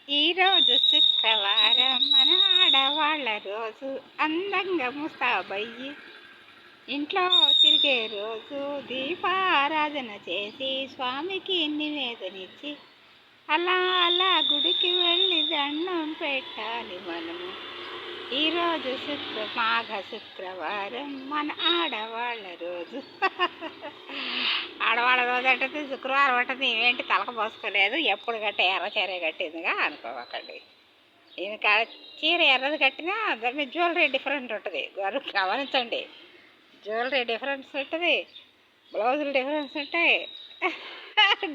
ఈరోజు శుక్రవారం మన ఆడవాళ్ళ రోజు, అందంగా ముస్తాబయ్యి ఇంట్లో తిరిగే రోజు, దీపారాధన చేసి స్వామికి నివేదనిచ్చి అలా అలా గుడికి వెళ్ళి దండం పెట్టాలి మనము. ఈరోజు మాఘ శుక్రవారం మన ఆడవాళ్ళ రోజు. ఆడవాళ్ళ రోజు అంటే శుక్రవారం ఉంటుంది, ఇవేంటి తలక పోసుకోలేదు, ఎప్పుడు కట్టే ఎర్ర చీర కట్టిందిగా అనుకోకండి. ఈయన చీర ఎర్రది కట్టినా దాని జ్యువెలరీ డిఫరెంట్ ఉంటుంది, గమనించండి. జ్యువెలరీ డిఫరెన్స్ ఉంటుంది, బ్లౌజులు డిఫరెన్స్ ఉంటాయి,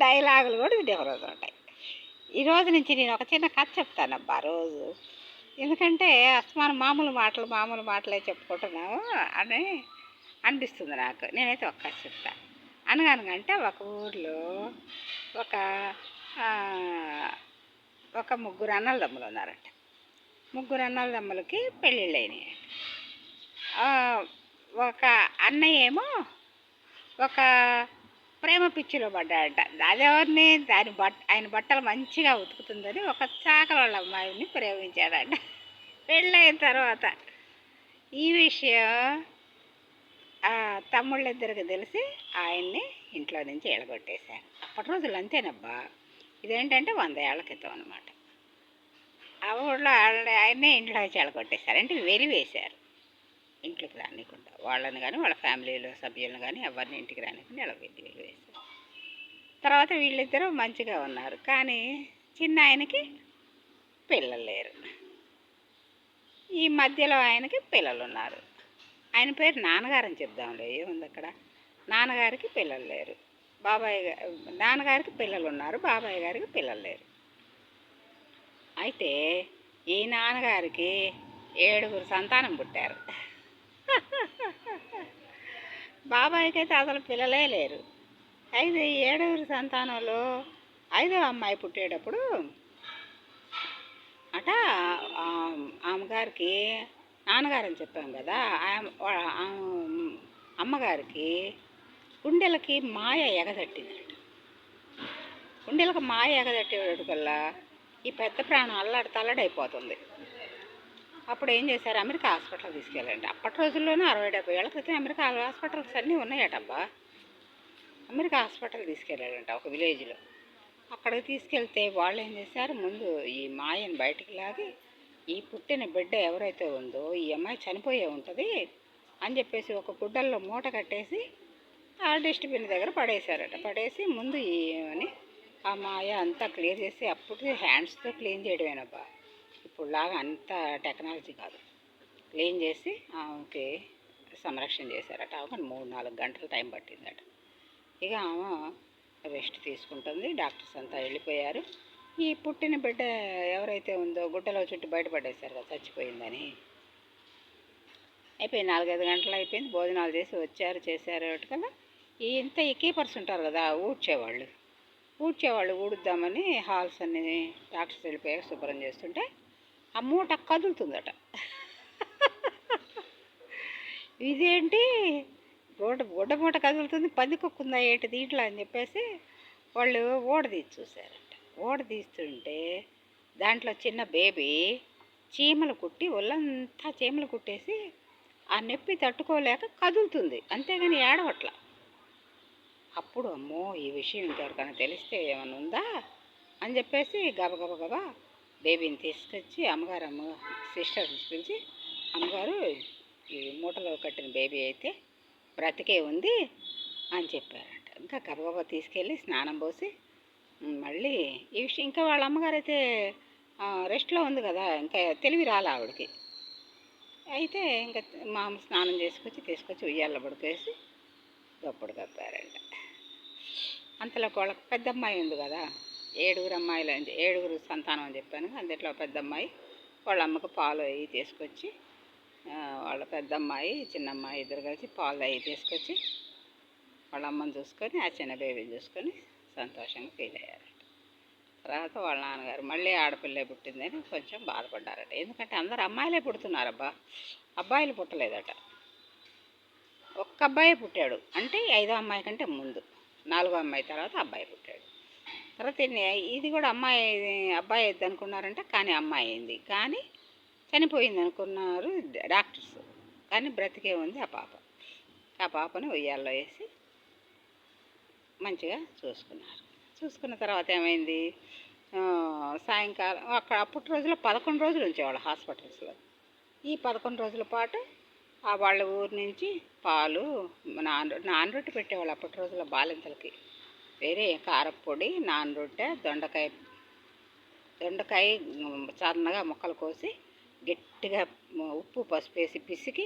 డైలాగులు కూడా డిఫరెన్స్ ఉంటాయి. ఈరోజు నుంచి నేను ఒక చిన్న కథ చెప్తానబ్బా రోజు. ఎందుకంటే అస్తమానం మామూలు మాటలే చెప్పుకుంటున్నాము అని అనిపిస్తుంది నాకు. నేనైతే ఒక కథ చెప్తా. అనగనగంటే ఒక ఊర్లో ఒక ముగ్గురు అన్నదమ్ములు ఉన్నారంట. ముగ్గురు అన్నదమ్ములకి పెళ్ళిళ్ళు అయినాయి. ఒక అన్నయ్య ఏమో ఒక ప్రేమ పిచ్చిలో పడ్డాడట. అదెవరిని ఆయన బట్టలు మంచిగా ఉతుకుతుందని ఒక చాకల వాళ్ళ అమ్మాయిని ప్రేమించాడట. పెళ్ళైన తర్వాత ఈ విషయం తమ్ముళ్ళిద్దరికి తెలిసి ఆయన్ని ఇంట్లో నుంచి ఎడగొట్టేశారు. అప్పటి రోజులు అంతేనబ్బా. ఇదేంటంటే 100 ఏళ్ల క్రితం అనమాట. ఆ ఊళ్ళో ఆయన్నే ఇంట్లో నుంచి ఎడగొట్టేశారు. అంటే వెలివేశారు, ఇంట్లోకి రానికుండా. వాళ్ళని కానీ వాళ్ళ ఫ్యామిలీలో సభ్యులను కానీ ఎవరిని ఇంటికి రానికుండా వెలివేశారు. తర్వాత వీళ్ళిద్దరూ మంచిగా ఉన్నారు, కానీ చిన్న ఆయనకి పిల్లలు లేరు. ఈ మధ్యలో ఆయనకి పిల్లలు ఉన్నారు. ఆయన పేరు నాన్నగారు అని చెప్దాంలే, ఏముంది అక్కడ. నాన్నగారికి పిల్లలు లేరు, నాన్నగారికి పిల్లలు ఉన్నారు, బాబాయ్ గారికి పిల్లలు లేరు. అయితే ఈ నాన్నగారికి 7 సంతానం పుట్టారు. బాబాయ్కి అయితే అసలు పిల్లలే లేరు. అయితే 7 సంతానంలో 5వ అమ్మాయి పుట్టేటప్పుడు అట ఆమెగారికి, నాన్నగారని చెప్పాం కదా, అమ్మగారికి గుండెలకి మాయ ఎగదట్టిందట. గుండెలకు మాయ ఎగదట్టేటకల్లా ఈ పెద్ద ప్రాణం తల్లడైపోతుంది. అప్పుడు ఏం చేశారు, అమెరికా హాస్పిటల్ తీసుకెళ్ళండి. అప్పటి రోజుల్లోనే 60-70 ఏళ్ల క్రితం అమెరికా హాస్పిటల్స్ అన్నీ ఉన్నాయటబ్బా. అమెరికా హాస్పిటల్ తీసుకెళ్ళాడంట ఒక విలేజ్లో. అక్కడికి తీసుకెళ్తే వాళ్ళు ఏం చేశారు, ముందు ఈ మాయని బయటికి లాగి ఈ పుట్టిన బిడ్డ ఎవరైతే ఉందో ఈ అమ్మాయి చనిపోయే ఉంటుంది అని చెప్పేసి ఒక గుడ్డల్లో మూట కట్టేసి ఆ డస్ట్బిన్ దగ్గర పడేశారట. పడేసి ముందు అని ఆ మాయ అంతా క్లియర్ చేసి, అప్పుడు హ్యాండ్స్తో క్లీన్ చేయడమేనబ్బా, ఇప్పుడులాగా అంత టెక్నాలజీ కాదు. క్లీన్ చేసి ఆమెకి సంరక్షణ చేశారట. ఆమె 3-4 గంటలు టైం పట్టిందట. ఇక ఆమె రెస్ట్ తీసుకుంటుంది. డాక్టర్స్ అంతా వెళ్ళిపోయారు. ఈ పుట్టిన బిడ్డ ఎవరైతే ఉందో గుడ్డలో చుట్టూ బయటపడేశారు కదా చచ్చిపోయిందని. అయిపోయి 4-5 గంటలు అయిపోయింది. భోజనాలు చేసి వచ్చారు, చేశారు. కల్లా ఇంత ఈ కీపర్స్ ఉంటారు కదా, ఊడ్చేవాళ్ళు ఊడుద్దామని హాల్స్ అన్ని డాక్టర్స్ వెళ్ళిపోయాక శుభ్రం చేస్తుంటే ఆ మూట కదులుతుందట. ఇదేంటి గుడ్డ మూట కదులుతుంది, పందికొక్కుందా ఏంటి దీంట్లో అని చెప్పేసి వాళ్ళు ఓడదీసి చూశారట. ఓడదీస్తుంటే దాంట్లో చిన్న బేబీ చీమలు కుట్టి ఒళ్ళంతా చీమలు కుట్టేసి ఆ నొప్పి తట్టుకోలేక కదులుతుంది, అంతేగాని ఏడవట్ల. అప్పుడు అమ్మో ఈ విషయం ఇంకెవరికైనా తెలిస్తే ఏమైనా ఉందా అని చెప్పేసి గబగబా బేబీని తీసుకొచ్చి సిస్టర్ని పిలిచి, అమ్మగారు ఈ మూటలో కట్టిన బేబీ అయితే బ్రతికే ఉంది అని చెప్పారంట. ఇంకా గబగబా తీసుకెళ్ళి స్నానం పోసి మళ్ళీ ఈ విషయం, ఇంకా వాళ్ళ అమ్మగారు అయితే రెస్ట్లో ఉంది కదా, ఇంకా తెలివి రాలే ఆవిడకి. అయితే ఇంకా మామూలు స్నానం తీసుకొచ్చి ఉయ్యాల్లో పడుకేసి గప్పుడు కప్పారంట. అంతలో వాళ్ళకి పెద్ద అమ్మాయి ఉంది కదా, 7 సంతానం అని చెప్పాను. అందులో పెద్ద అమ్మాయి వాళ్ళ అమ్మకు పాలు అవి తీసుకొచ్చి, వాళ్ళ పెద్ద అమ్మాయి చిన్న అమ్మాయి ఇద్దరు కలిసి పాలు అవి తీసుకొచ్చి వాళ్ళ అమ్మని చూసుకొని ఆ చిన్న బేబీని చూసుకొని సంతోషంగా ఫీల్ అయ్యారట. తర్వాత వాళ్ళ నాన్నగారు మళ్ళీ ఆడపిల్లే పుట్టిందని కొంచెం బాధపడ్డారట. ఎందుకంటే అందరు అమ్మాయిలే పుడుతున్నారబ్బా, అబ్బాయిలు పుట్టలేదట. ఒక్క అబ్బాయి పుట్టాడు, అంటే 5వ అమ్మాయి కంటే ముందు 4వ అమ్మాయి తర్వాత అబ్బాయి పుట్టాడు. తర్వాత ఇది కూడా అమ్మాయి అబ్బాయి అయింది అనుకున్నారంట, కానీ అమ్మాయి అయింది. కానీ చనిపోయింది అనుకున్నారు డాక్టర్స్, కానీ బ్రతికే ఉంది ఆ పాప. ఆ పాపను ఉయ్యాల్లో వేసి మంచిగా చూసుకున్నారు. చూసుకున్న తర్వాత ఏమైంది, సాయంకాలం అక్కడ అప్పటి రోజుల్లో 11 రోజులు ఉంచేవాళ్ళు హాస్పిటల్స్లో. ఈ 11 రోజుల పాటు వాళ్ళ ఊరి నుంచి పాలు నానరొట్టె పెట్టేవాళ్ళు అప్పటి రోజుల్లో బాలింతలకి. వేరే కారప్పొడి, నానరొట్టె, దొండకాయ సన్నగా ముక్కలు కోసి గట్టిగా ఉప్పు పసుపు వేసి పిసికి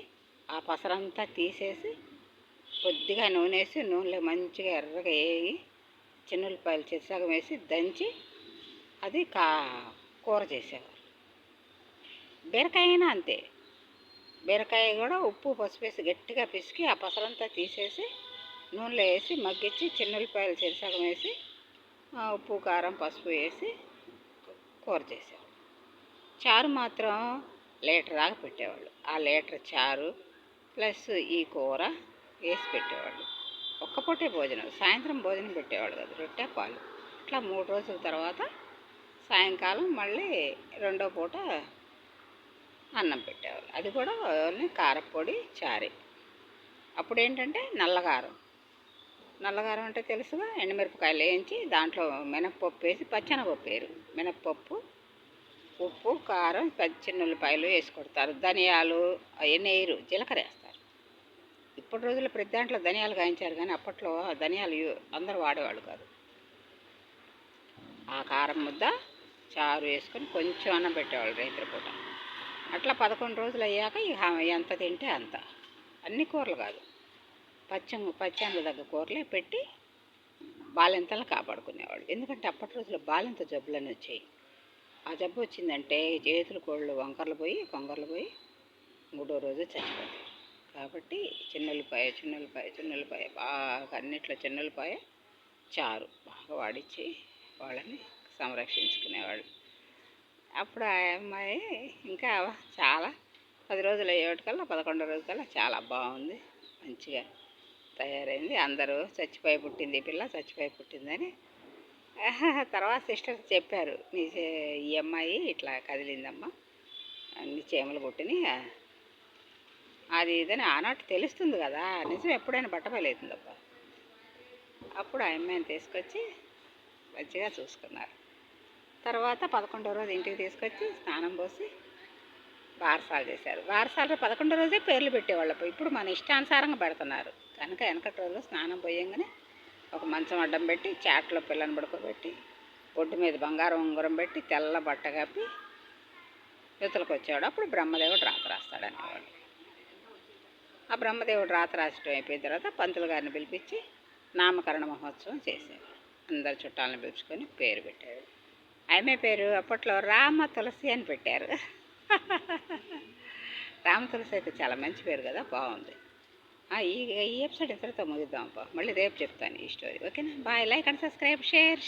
ఆ పసరంతా తీసేసి కొద్దిగా నూనె వేసి నూనెలో మంచిగా ఎర్రగా వేగి చిన్నులపాయలు చెసగం వేసి దంచి అది కూర చేసేవారు. బీరకాయ అయినా అంతే, బీరకాయ కూడా ఉప్పు పసుపు వేసి గట్టిగా పిసికి ఆ పసరంతా తీసేసి నూనెలో వేసి మగ్గించి చిన్నులపాయలు చెసగం వేసి ఉప్పు కారం పసుపు వేసి కూర చేసేవాళ్ళు. చారు మాత్రం లీటర్ దాకా పెట్టేవాళ్ళు. ఆ లీటర్ చారు ప్లస్ ఈ కూర వేసి పెట్టేవాళ్ళు. ఒక్క పూటే భోజనం, సాయంత్రం భోజనం పెట్టేవాళ్ళు కదా, రొట్టె పాలు. ఇట్లా 3 రోజుల తర్వాత సాయంకాలం మళ్ళీ రెండో పూట అన్నం పెట్టేవాళ్ళు. అది కూడా ఓన్లీ కారపొడి చారే. అప్పుడు ఏంటంటే నల్లగారం అంటే తెలుసుగా, ఎండుమిరపకాయలు వేయించి దాంట్లో మినప్పప్పు వేసి పచ్చెనపప్పు వేరు, మినప్పప్పు ఉప్పు కారం చిన్నులపాయలు వేసి కొడతారు. ధనియాలు అవన్నీ వేయరు, జీలకర్ర వేస్తారు. ఇప్పటి రోజుల్లో ప్రతి దాంట్లో ధనియాలు గాయించారు, కానీ అప్పట్లో ధనియాలు అందరూ వాడేవాళ్ళు కాదు. ఆ కారం ముద్ద చారు వేసుకొని కొంచెం అన్నం పెట్టేవాళ్ళు రైతుల పూట. అట్లా 11 రోజులు అయ్యాక ఎంత తింటే అంత, అన్ని కూరలు కాదు, పచ్చళ్ళు దగ్గర కూరలే పెట్టి బాలింతలను కాపాడుకునేవాళ్ళు. ఎందుకంటే అప్పటి రోజుల్లో బాలింత జబ్బులని వచ్చాయి. ఆ జబ్బు వచ్చిందంటే చేతులు కోళ్ళు వంకర్లు పోయి కొంగర్లు పోయి 3వ రోజు చచ్చిపోతారు. కాబట్టి చిన్నులపాయ బాగా అన్నిట్లో చిన్నులపాయ చారు బాగా వాడించి వాళ్ళని సంరక్షించుకునేవాళ్ళు. అప్పుడు ఆ అమ్మాయి ఇంకా చాలా 10 రోజులు అయ్యేటికల్లా 11వ రోజుకల్లా చాలా బాగుంది, మంచిగా తయారైంది. అందరూ చచ్చిపోయి పుట్టింది ఈ పిల్ల, చచ్చిపోయి పుట్టిందని. తర్వాత సిస్టర్స్ చెప్పారు, ఈ అమ్మాయి ఇట్లా కదిలిందమ్మా, అన్ని చీమలు పుట్టినాయి అది ఇదని. ఆనాటి తెలుస్తుంది కదా, నిజం ఎప్పుడైనా బట్టబయలవుతుందబ్బ. అప్పుడు ఆ అమ్మాయిని తీసుకొచ్చి మంచిగా చూసుకున్నారు. తర్వాత 11వ రోజు ఇంటికి తీసుకొచ్చి స్నానం పోసి బారసాలు చేశారు. బారసాలు 11వ రోజే పేర్లు పెట్టేవాళ్ళు. ఇప్పుడు మన ఇష్టానుసారంగా పెడుతున్నారు కనుక వెనకటి రోజుల్లో స్నానం పోయంగానే ఒక మంచం అడ్డం పెట్టి చాట్లో పిల్లని పడుకోబెట్టి బొడ్డు మీద బంగారం ఉంగరం పెట్టి తెల్ల బట్ట కప్పి యువతలకు వచ్చేవాడు. అప్పుడు బ్రహ్మదేవుడు రాత రాస్తాడు అనేవాడు. ఆ బ్రహ్మదేవుడు రాత రాసడం అయిపోయిన తర్వాత పంతులు గారిని పిలిపించి నామకరణ మహోత్సవం చేసేవాడు. అందరు చుట్టాలను పిలుచుకొని పేరు పెట్టాడు. ఆమె పేరు అప్పట్లో రామ తులసి అని పెట్టారు. రామ తులసి అయితే చాలా మంచి పేరు కదా, బాగుంది. ఈ ఎపిసోడ్ ఇంతటితో ముగిద్దాం అప్ప, మళ్ళీ రేపు చెప్తాను ఈ స్టోరీ. ఓకేనా, bye. Like and subscribe, share.